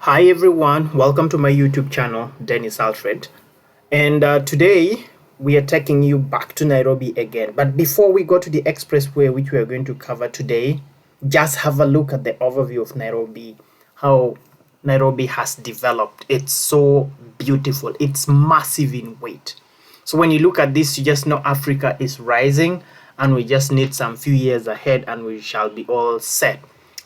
Hi everyone, welcome to my YouTube channel, Dennis Alfred. And today we are taking you back to Nairobi again. But before we go to the expressway, which we are going to cover today, just have a look at the overview of Nairobi, how Nairobi has developed. It's so beautiful, it's massive in weight. So when you look at this, you just know Africa is rising and we just need some few years ahead and we shall be all set.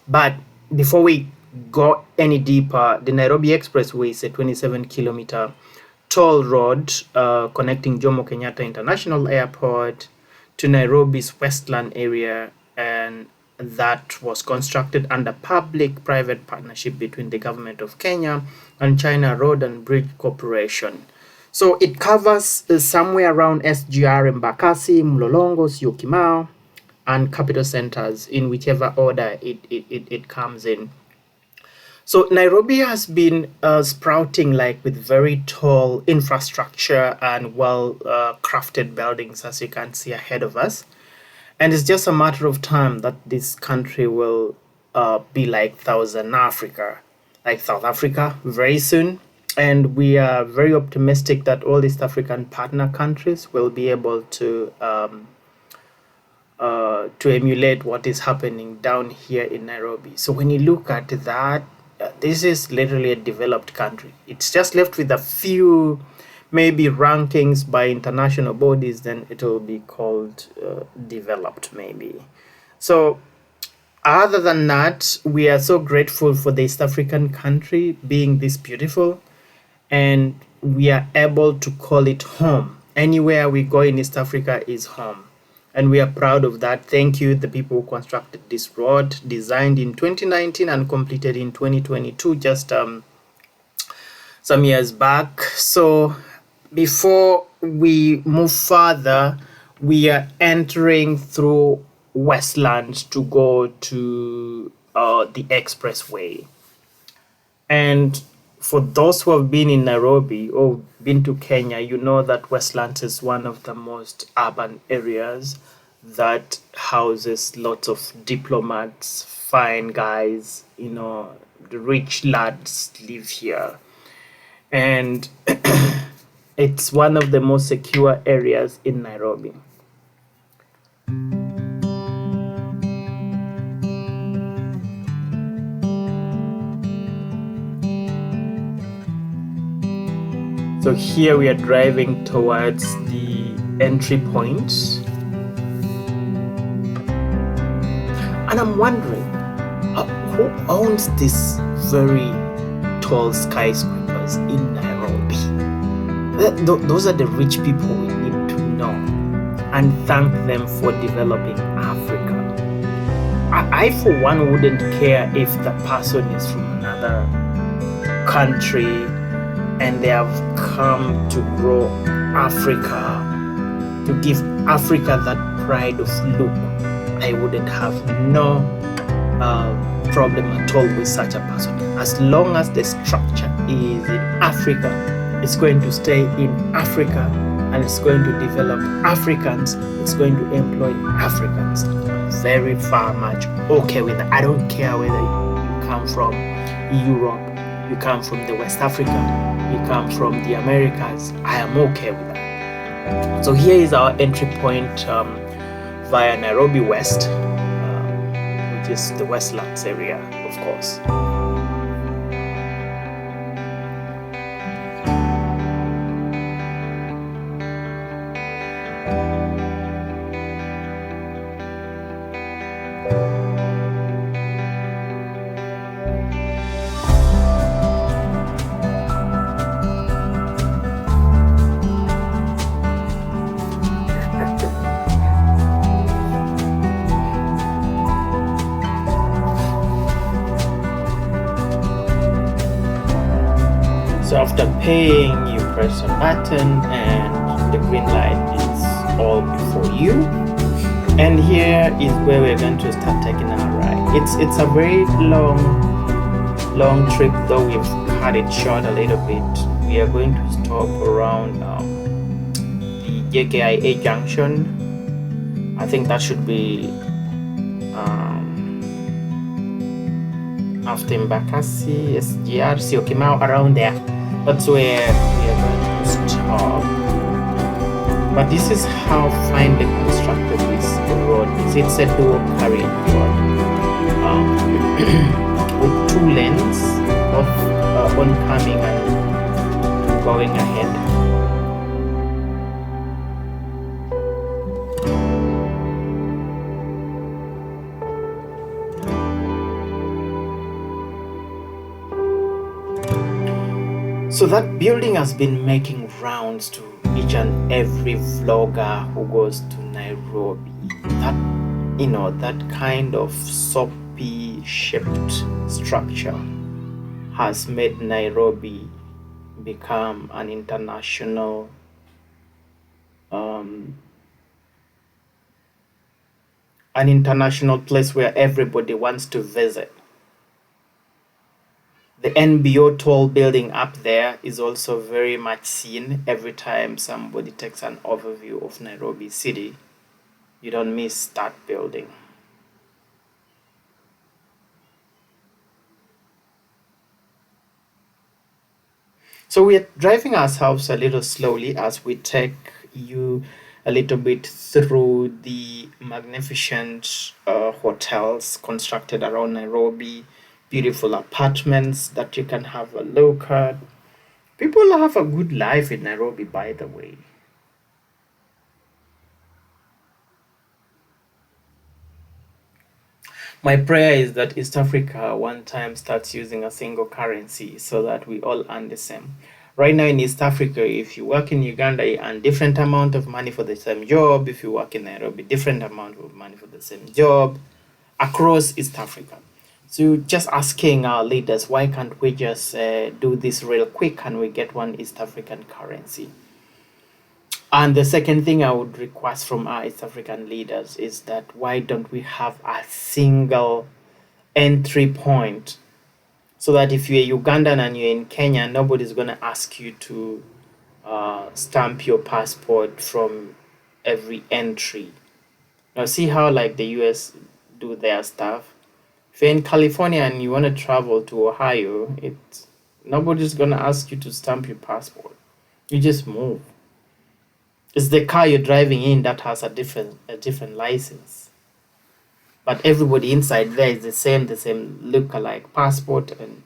But before we go any deeper, the Nairobi Expressway is a 27-kilometer toll road connecting Jomo Kenyatta International Airport to Nairobi's Westland area, and that was constructed under public-private partnership between the government of Kenya and China Road and Bridge Corporation. So it covers somewhere around SGR, Embakasi, Mlolongo, Syokimau, and capital centers in whichever order it comes in. So Nairobi has been sprouting like with very tall infrastructure and well crafted buildings, as you can see ahead of us. And it's just a matter of time that this country will be like Southern Africa, like South Africa very soon. And we are very optimistic that all East African partner countries will be able to emulate what is happening down here in Nairobi. So when you look at that, this is literally a developed country. It's just left with a few maybe rankings by international bodies, then it will be called developed maybe. So other than that, we are so grateful for the East African country being this beautiful, and we are able to call it home. Anywhere we go in East Africa is home, and we are proud of that. Thank you, the people who constructed this road, designed in 2019 and completed in 2022, just some years back. So before we move further, we are entering through Westlands to go to the expressway. And for those who have been in Nairobi or been to Kenya, you know that Westlands is one of the most urban areas that houses lots of diplomats, fine guys, the rich lads live here. And it's one of the most secure areas in Nairobi. So here we are driving towards the entry point. And I'm wondering, who owns these very tall skyscrapers in Nairobi? Those are the rich people we need to know and thank them for developing Africa. I for one, wouldn't care if the person is from another country and they have come to grow Africa, to give Africa that pride of look. I wouldn't have no problem at all with such a person. As long as the structure is in Africa, it's going to stay in Africa, and it's going to develop Africans, it's going to employ Africans. I'm very far much okay with that. I don't care whether you come from Europe, you come from the West Africa, you come from the Americas. I am okay with that. So here is our entry point via Nairobi West, which is the Westlands area, of course. So after paying, you press a button and the green light is all before you. And here is where we're going to start taking our ride. It's a very long trip, though we've cut it short a little bit. We are going to stop around the JKIA junction. I think that should be after Mbakasi, SGR, Syokimau, around there. That's where we are going to stop. But this is how finely constructed this road is. It's a dual carriage road with two lanes, both oncoming and going ahead. So that building has been making rounds to each and every vlogger who goes to Nairobi. That kind of soapy shaped structure has made Nairobi become an international place where everybody wants to visit. The NBO tall building up there is also very much seen every time somebody takes an overview of Nairobi city. You don't miss that building. So we are driving ourselves a little slowly as we take you a little bit through the magnificent hotels constructed around Nairobi, beautiful apartments that you can have a look at. People have a good life in Nairobi, by the way. My prayer is that East Africa one time starts using a single currency so that we all earn the same. Right now in East Africa, if you work in Uganda, you earn different amount of money for the same job. If you work in Nairobi, different amount of money for the same job across East Africa. So just asking our leaders, why can't we just do this real quick and we get one East African currency? And the second thing I would request from our East African leaders is that why don't we have a single entry point so that if you're Ugandan and you're in Kenya, nobody's going to ask you to stamp your passport from every entry. Now, see how like the US do their stuff. If you're in California and you want to travel to Ohio, nobody's going to ask you to stamp your passport. You just move. It's the car you're driving in that has a different license. But everybody inside there is the same look-alike passport and,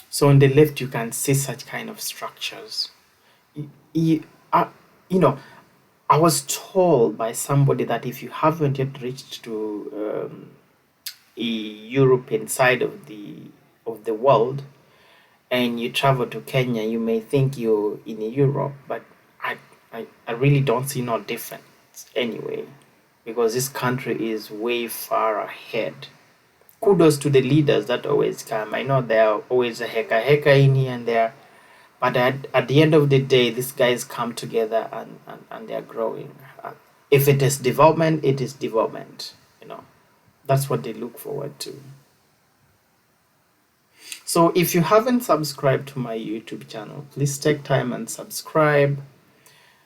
So on the left, you can see such kind of structures. I was told by somebody that if you haven't yet reached to a European side of the world and you travel to Kenya, you may think you're in Europe, but I really don't see no difference anyway, because this country is way far ahead. Kudos to the leaders that always come. I know there are always a heka in here and there, but at the end of the day, these guys come together and they're growing. If it is development, it is development. That's what they look forward to. So if you haven't subscribed to my YouTube channel, please take time and subscribe.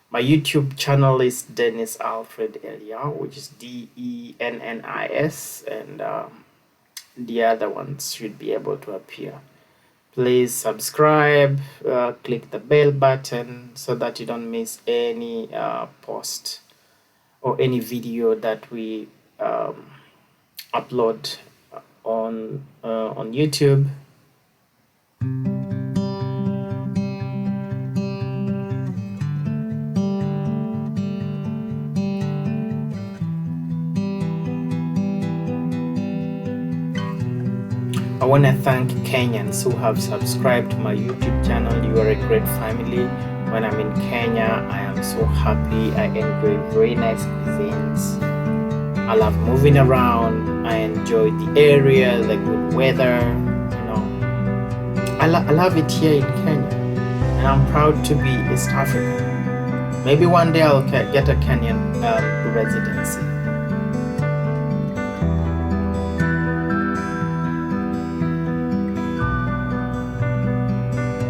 My YouTube channel is Dennis Alfred Elia, which is DENNIS, and the other ones should be able to appear. Please subscribe, click the bell button so that you don't miss any post or any video that we upload on YouTube. I want to thank Kenyans who have subscribed to my YouTube channel. You are a great family. When I'm in Kenya, I am so happy. I enjoy very nice cuisines. I love moving around. I enjoy the area, the good weather. I love it here in Kenya, and I'm proud to be East African. Maybe one day I'll get a Kenyan residency.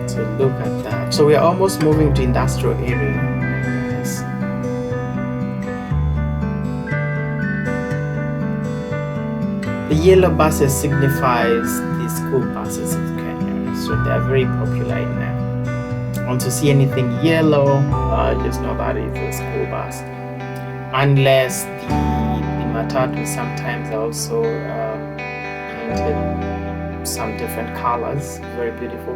So look at that. So we are almost moving to industrial area. The yellow buses signifies the school buses of Kenya, so they are very popular in there. Want to see anything yellow, just know that it's a school bus. Unless the matatu sometimes are also painted some different colors, very beautiful.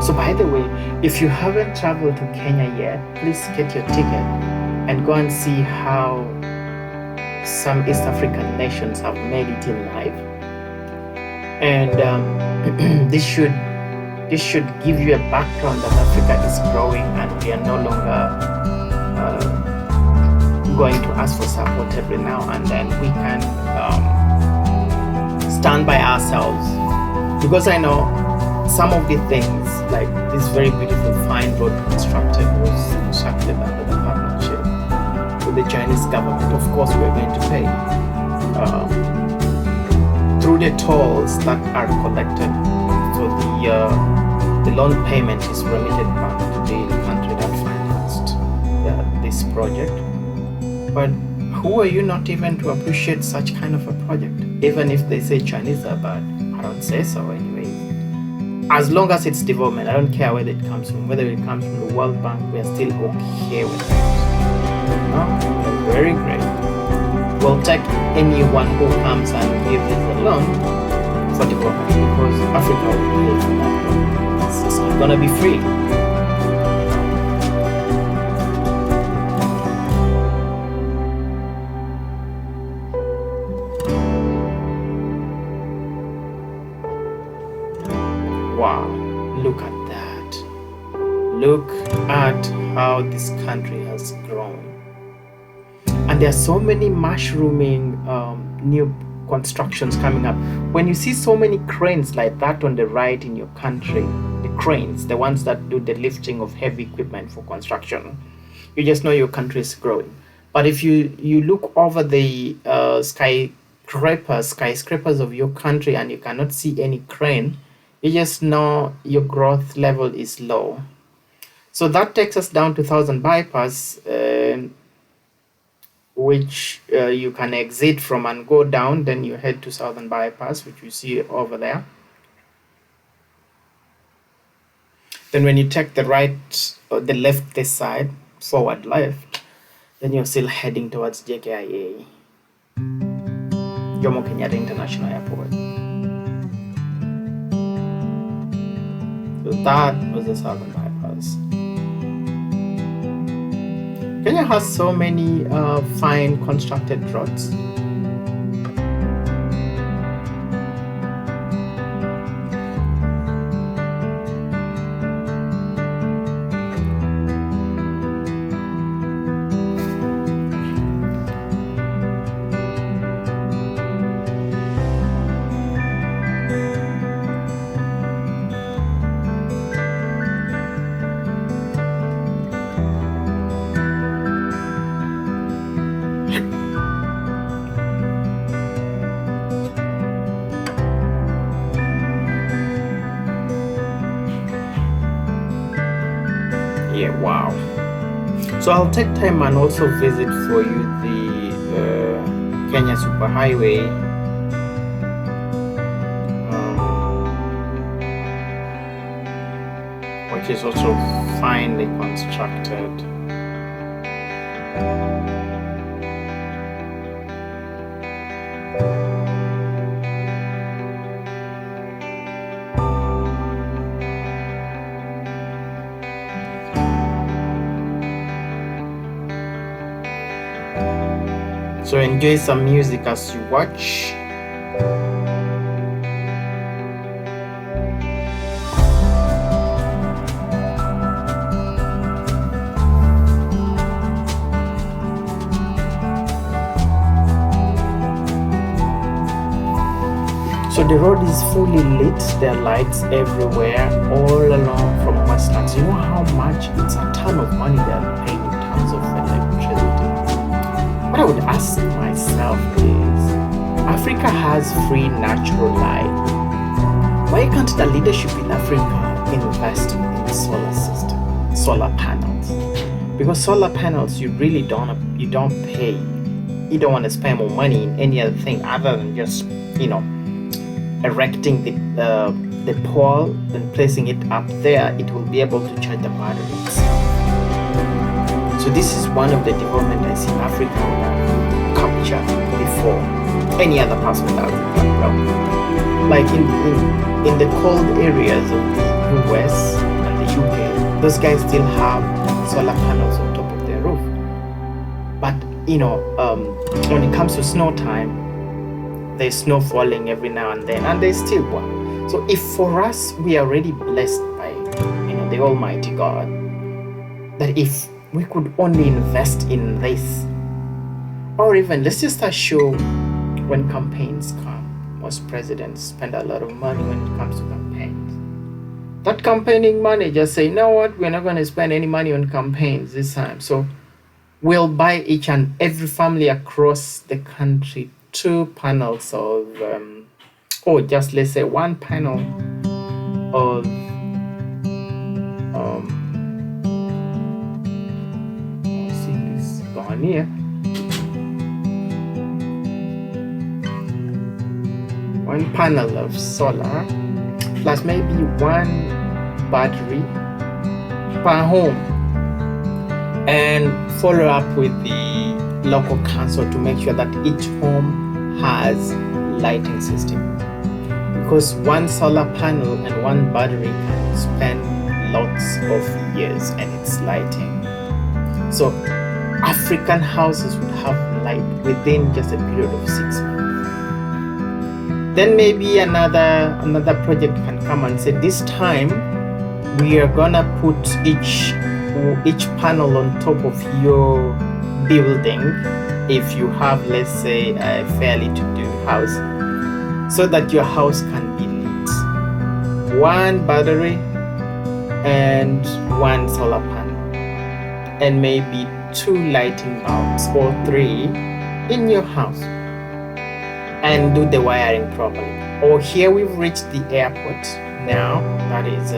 So by the way, if you haven't traveled to Kenya yet, please get your ticket and go and see how some East African nations have made it in life. And this should give you a background that Africa is growing and we are no longer going to ask for support every now and then. We can stand by ourselves, because I know some of the things, like this very beautiful fine road constructed, was constructed under the partnership with the Chinese government. Of course, we're going to pay through the tolls that are collected. So the loan payment is remitted back to the country that financed this project. But who are you not even to appreciate such kind of a project? Even if they say Chinese are bad, I don't say so anyway. As long as it's development, I don't care whether it comes from, whether it comes from the World Bank, we are still okay with it. No? Very great. We'll take anyone who comes and gives us a loan for development, because Africa will pay for that loan. It's not gonna be free. Wow, look at that. Look at how this country has grown. And there are so many mushrooming new constructions coming up. When you see so many cranes like that on the right in your country, the cranes, the ones that do the lifting of heavy equipment for construction, you just know your country is growing. But if you look over the skyscrapers of your country and you cannot see any crane, you just know your growth level is low. So that takes us down to 1000 bypass, which you can exit from and go down. Then you head to Southern bypass, which you see over there. Then when you take the right or the left this side, forward left, then you're still heading towards JKIA, Jomo Kenyatta International Airport. So that was the Southern bypass. Kenya has so many fine constructed roads. Yeah, wow. So I'll take time and also visit for you the Kenya Superhighway, which is also finely constructed. So enjoy some music as you watch. So the road is fully lit. There are lights everywhere, all along from Westlands. You know how much? It's a ton of money they are paying in terms of electricity. What I would ask myself is, Africa has free natural light. Why can't the leadership in Africa invest in the solar system, solar panels? because solar panels, you really don't pay, you don't want to spend more money in any other thing other than just erecting the pole and placing it up there. It will be able to charge the battery itself. So this is one of the development I see Africa capture before any other parts of Africa. Well, like in the cold areas of the US and the UK, those guys still have solar panels on top of their roof. But when it comes to snow time, there's snow falling every now and then, and they still work. So if for us, we are already blessed by the Almighty God, that if we could only invest in this, or even let's just assure when campaigns come, most presidents spend a lot of money when it comes to campaigns. That campaigning money, just say, you know what, we're not going to spend any money on campaigns this time. So we'll buy each and every family across the country 2 panels of, or just let's say 1 panel of gone here. 1 panel of solar plus maybe 1 battery per home, and follow up with the local council to make sure that each home has lighting system, because 1 solar panel and 1 battery can spend lots of years and it's lighting. So African houses would have light within just a period of 6 months. Then maybe another project can come and say, this time we are gonna put each panel on top of your building, if you have, let's say, a fairly to-do house, so that your house can be lit. 1 battery and 1 solar panel, and maybe 2 lighting bulbs or 3 in your house, and do the wiring properly. Or here we've reached the airport now, that is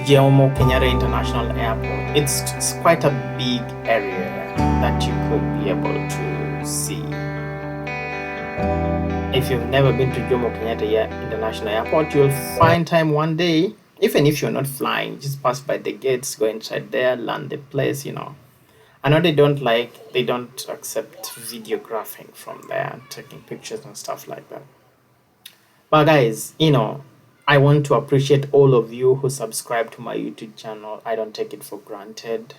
Jomo Kenyatta International Airport. It's quite a big area that you could be able to see. If you've never been to Jomo Kenyatta International Airport, you'll find time one day, even if you're not flying, just pass by the gates, go inside there, land the place, I know they don't accept videographing from there, taking pictures and stuff like that. But guys, I want to appreciate all of you who subscribe to my YouTube channel. I don't take it for granted.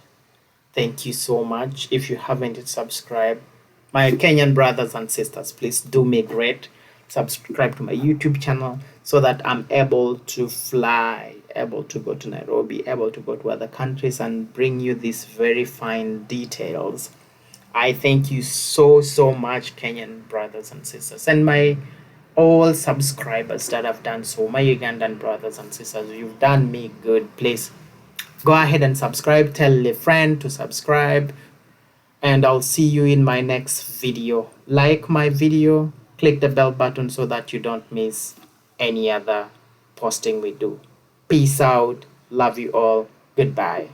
Thank you so much. If you haven't yet subscribed, my Kenyan brothers and sisters, please do me great. Subscribe to my YouTube channel so that I'm able to fly, able to go to Nairobi, able to go to other countries and bring you these very fine details. I thank you so much, Kenyan brothers and sisters, and my all subscribers that have done so, my Ugandan brothers and sisters. You've done me good. Please go ahead and subscribe, tell a friend to subscribe, and I'll see you in my next video. Like my video, click the bell button so that you don't miss any other posting we do. Peace out. Love you all. Goodbye.